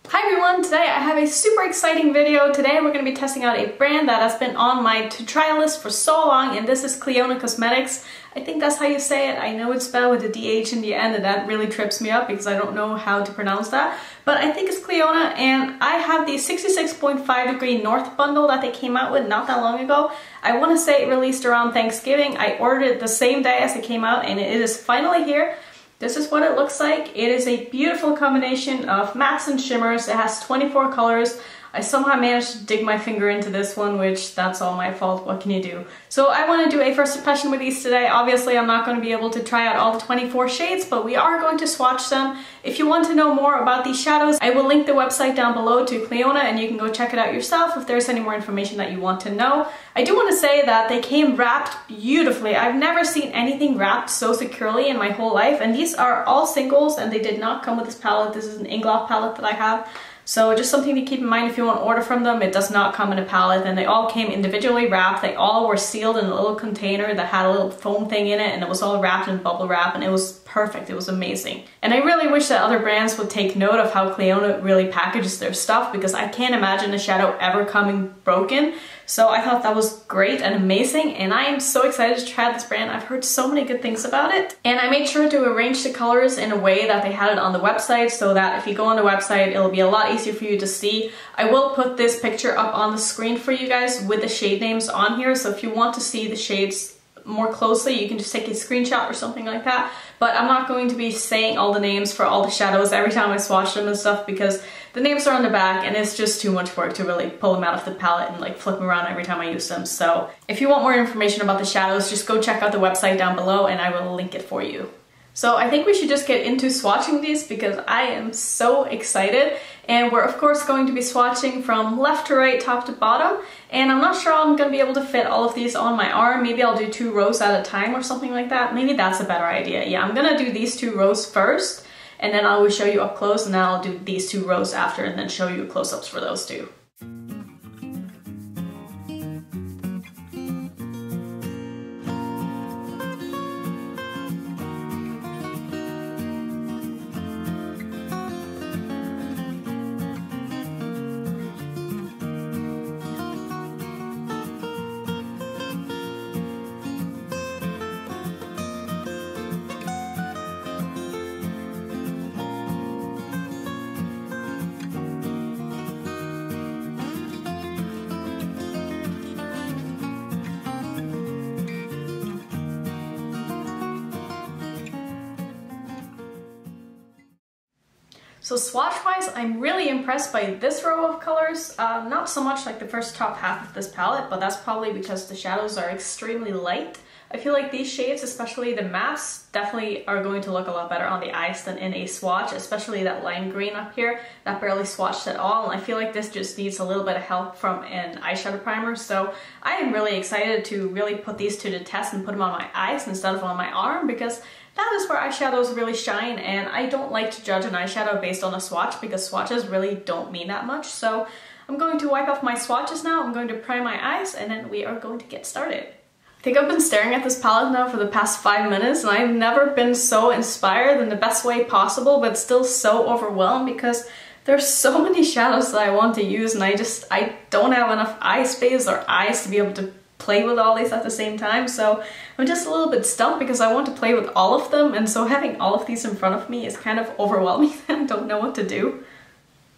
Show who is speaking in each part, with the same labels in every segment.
Speaker 1: Hi everyone, today I have a super exciting video. Today we're going to be testing out a brand that has been on my to-try list for so long, and this is Clionadh Cosmetics. I think that's how you say it. I know it's spelled with a DH in the end, and that really trips me up because I don't know how to pronounce that. But I think it's Clionadh, and I have the 66.5 degree North bundle that they came out with not that long ago. I want to say it released around Thanksgiving. I ordered it the same day as it came out, and it is finally here. This is what it looks like. It is a beautiful combination of mattes and shimmers. It has 24 colors. I somehow managed to dig my finger into this one, which that's all my fault. What can you do? So I want to do a first impression with these today. Obviously, I'm not going to be able to try out all the 24 shades, but we are going to swatch them. If you want to know more about these shadows, I will link the website down below to Clionadh, and you can go check it out yourself if there's any more information that you want to know. I do want to say that they came wrapped beautifully. I've never seen anything wrapped so securely in my whole life, and these are all singles, and they did not come with this palette. This is an Inglot palette that I have. So just something to keep in mind if you want to order from them. It does not come in a palette, and they all came individually wrapped. They all were sealed in a little container that had a little foam thing in it, and it was all wrapped in bubble wrap, and it was perfect. It was amazing. And I really wish that other brands would take note of how Clionadh really packages their stuff, because I can't imagine a shadow ever coming broken. So I thought that was great and amazing, and I am so excited to try this brand. I've heard so many good things about it. And I made sure to arrange the colors in a way that they had it on the website, so that if you go on the website, it'll be a lot easier for you to see. I will put this picture up on the screen for you guys with the shade names on here, so if you want to see the shades more closely, you can just take a screenshot or something like that. But I'm not going to be saying all the names for all the shadows every time I swatch them and stuff, because the names are on the back and it's just too much work to really pull them out of the palette and like flip them around every time I use them. So if you want more information about the shadows, just go check out the website down below and I will link it for you. So I think we should just get into swatching these because I am so excited. And we're of course going to be swatching from left to right, top to bottom. And I'm not sure I'm going to be able to fit all of these on my arm. Maybe I'll do 2 rows at a time or something like that. Maybe that's a better idea. Yeah, I'm going to do these 2 rows first, and then I will show you up close, and then I'll do these 2 rows after and then show you close-ups for those 2. So swatch-wise, I'm really impressed by this row of colors. Not so much like the first top half of this palette, but that's probably because the shadows are extremely light. I feel like these shades, especially the mattes, definitely are going to look a lot better on the eyes than in a swatch, especially that lime green up here that barely swatched at all. And I feel like this just needs a little bit of help from an eyeshadow primer. So I am really excited to really put these to the test and put them on my eyes instead of on my arm, because that is where eyeshadows really shine, and I don't like to judge an eyeshadow based on a swatch because swatches really don't mean that much. So I'm going to wipe off my swatches now, I'm going to prime my eyes, and then we are going to get started. I think I've been staring at this palette now for the past 5 minutes, and I've never been so inspired in the best way possible, but still so overwhelmed because there's so many shadows that I want to use, and I don't have enough eye space or eyes to be able to play with all these at the same time. So I'm just a little bit stumped because I want to play with all of them, and so having all of these in front of me is kind of overwhelming. I don't know what to do.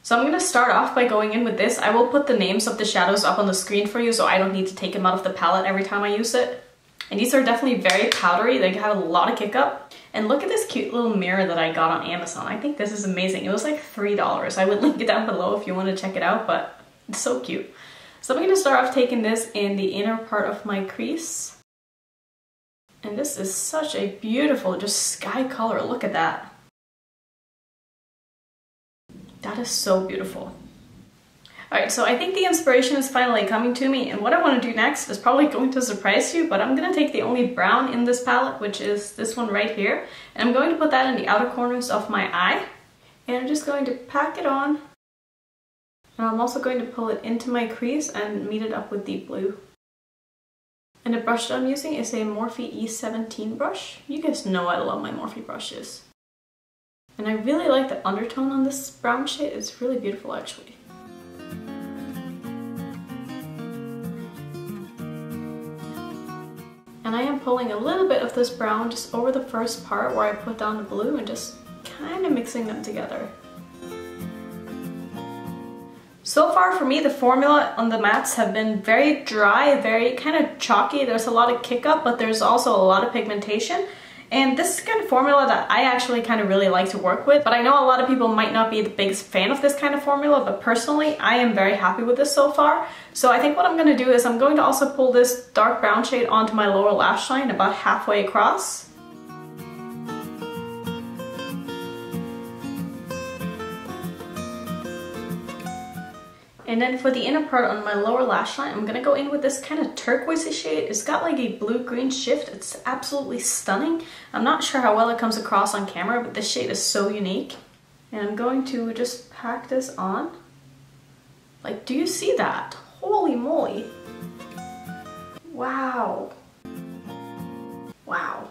Speaker 1: So I'm going to start off by going in with this. I will put the names of the shadows up on the screen for you so I don't need to take them out of the palette every time I use it. And these are definitely very powdery. They have a lot of kick up. And look at this cute little mirror that I got on Amazon. I think this is amazing. It was like $3. I would link it down below if you want to check it out, but it's so cute. So I'm going to start off taking this in the inner part of my crease. And this is such a beautiful, just sky color. Look at that. That is so beautiful. Alright, so I think the inspiration is finally coming to me, and what I want to do next is probably going to surprise you, but I'm going to take the only brown in this palette, which is this one right here, and I'm going to put that in the outer corners of my eye, and I'm just going to pack it on. And I'm also going to pull it into my crease and meet it up with deep blue. And the brush that I'm using is a Morphe E17 brush. You guys know I love my Morphe brushes. And I really like the undertone on this brown shade. It's really beautiful actually. And I am pulling a little bit of this brown just over the first part where I put down the blue and just kind of mixing them together. So far for me, the formula on the mattes have been very dry, very kind of chalky. There's a lot of kick up, but there's also a lot of pigmentation. And this is kind of formula that I actually kind of really like to work with. But I know a lot of people might not be the biggest fan of this kind of formula, but personally, I am very happy with this so far. So I think what I'm going to do is I'm going to also pull this dark brown shade onto my lower lash line about halfway across. And then for the inner part on my lower lash line, I'm gonna go in with this kind of turquoisey shade. It's got like a blue-green shift. It's absolutely stunning. I'm not sure how well it comes across on camera, but this shade is so unique. And I'm going to just pack this on. Like, do you see that? Holy moly. Wow. Wow.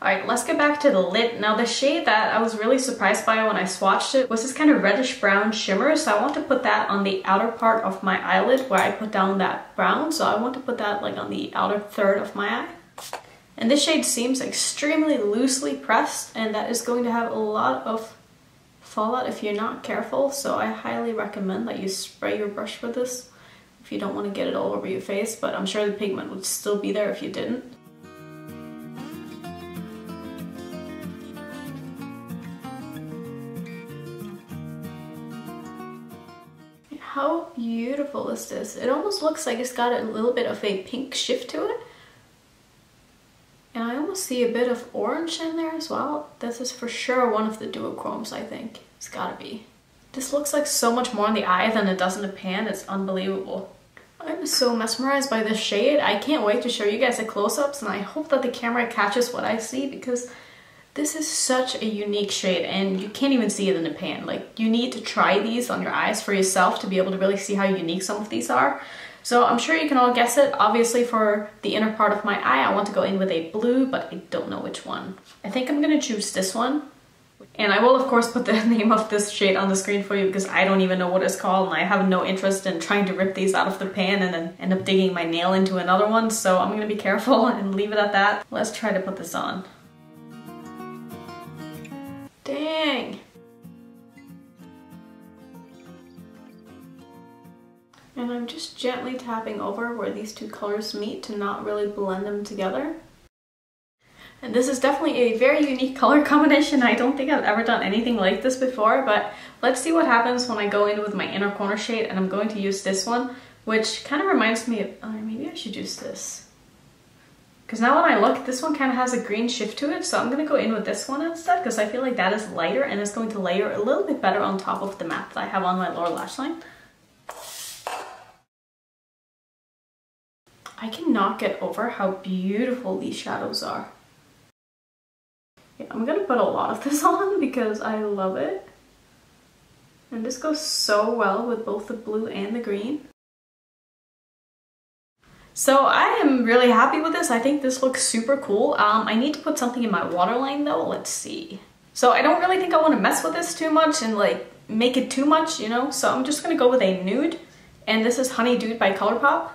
Speaker 1: Alright, let's get back to the lid. Now the shade that I was really surprised by when I swatched it was this kind of reddish brown shimmer. So I want to put that on the outer part of my eyelid where I put down that brown. So I want to put that like on the outer third of my eye. And this shade seems extremely loosely pressed, and that is going to have a lot of fallout if you're not careful. So I highly recommend that you spray your brush with this if you don't want to get it all over your face, but I'm sure the pigment would still be there if you didn't. How beautiful is this? It almost looks like it's got a little bit of a pink shift to it. And I almost see a bit of orange in there as well. This is for sure one of the duochromes, I think. It's gotta be. This looks like so much more in the eye than it does in the pan. It's unbelievable. I'm so mesmerized by this shade. I can't wait to show you guys the close-ups, and I hope that the camera catches what I see, because this is such a unique shade and you can't even see it in the pan. Like, you need to try these on your eyes for yourself to be able to really see how unique some of these are. So I'm sure you can all guess it. Obviously for the inner part of my eye, I want to go in with a blue, but I don't know which one. I think I'm gonna choose this one. And I will of course put the name of this shade on the screen for you, because I don't even know what it's called and I have no interest in trying to rip these out of the pan and then end up digging my nail into another one. So I'm gonna be careful and leave it at that. Let's try to put this on. Dang! And I'm just gently tapping over where these two colors meet to not really blend them together. And this is definitely a very unique color combination. I don't think I've ever done anything like this before, but let's see what happens when I go in with my inner corner shade, and I'm going to use this one, which kind of reminds me of, maybe I should use this. Because now when I look, this one kind of has a green shift to it, so I'm going to go in with this one instead, because I feel like that is lighter and it's going to layer a little bit better on top of the matte that I have on my lower lash line. I cannot get over how beautiful these shadows are. Yeah, I'm going to put a lot of this on because I love it. And this goes so well with both the blue and the green. So I am really happy with this. I think this looks super cool. I need to put something in my waterline though. Let's see. So I don't really think I want to mess with this too much and like make it too much, you know? So I'm just going to go with a nude. And this is Honey Dude by ColourPop.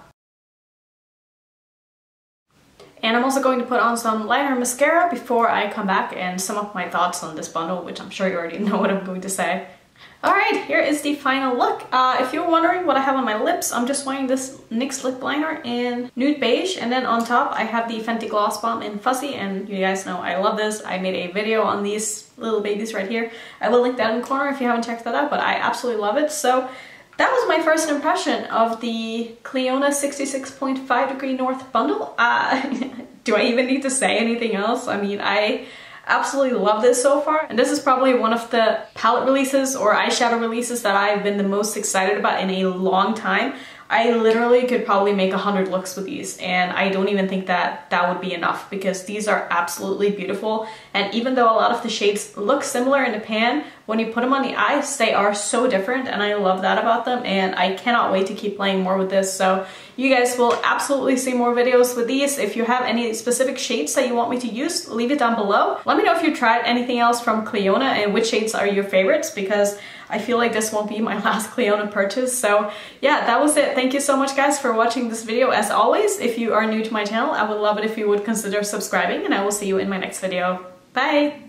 Speaker 1: And I'm also going to put on some liner mascara before I come back and sum up my thoughts on this bundle, which I'm sure you already know what I'm going to say. Alright, here is the final look. If you're wondering what I have on my lips, I'm just wearing this NYX lip liner in Nude Beige, and then on top I have the Fenty Gloss Bomb in Fuzzy, and you guys know I love this. I made a video on these little babies right here. I will link that in the corner if you haven't checked that out, but I absolutely love it. So that was my first impression of the Clionadh 66.5 Degree North bundle. Do I even need to say anything else? I mean, I absolutely love this so far, and this is probably one of the palette releases or eyeshadow releases that I've been the most excited about in a long time. I literally could probably make 100 looks with these, and I don't even think that that would be enough, because these are absolutely beautiful. And even though a lot of the shades look similar in the pan, when you put them on the eyes, they are so different, and I love that about them, and I cannot wait to keep playing more with this. So you guys will absolutely see more videos with these. If you have any specific shades that you want me to use, leave it down below. Let me know if you tried anything else from Clionadh and which shades are your favorites, because I feel like this won't be my last Clionadh purchase. So yeah, that was it. Thank you so much guys for watching this video. As always, if you are new to my channel, I would love it if you would consider subscribing, and I will see you in my next video. Bye!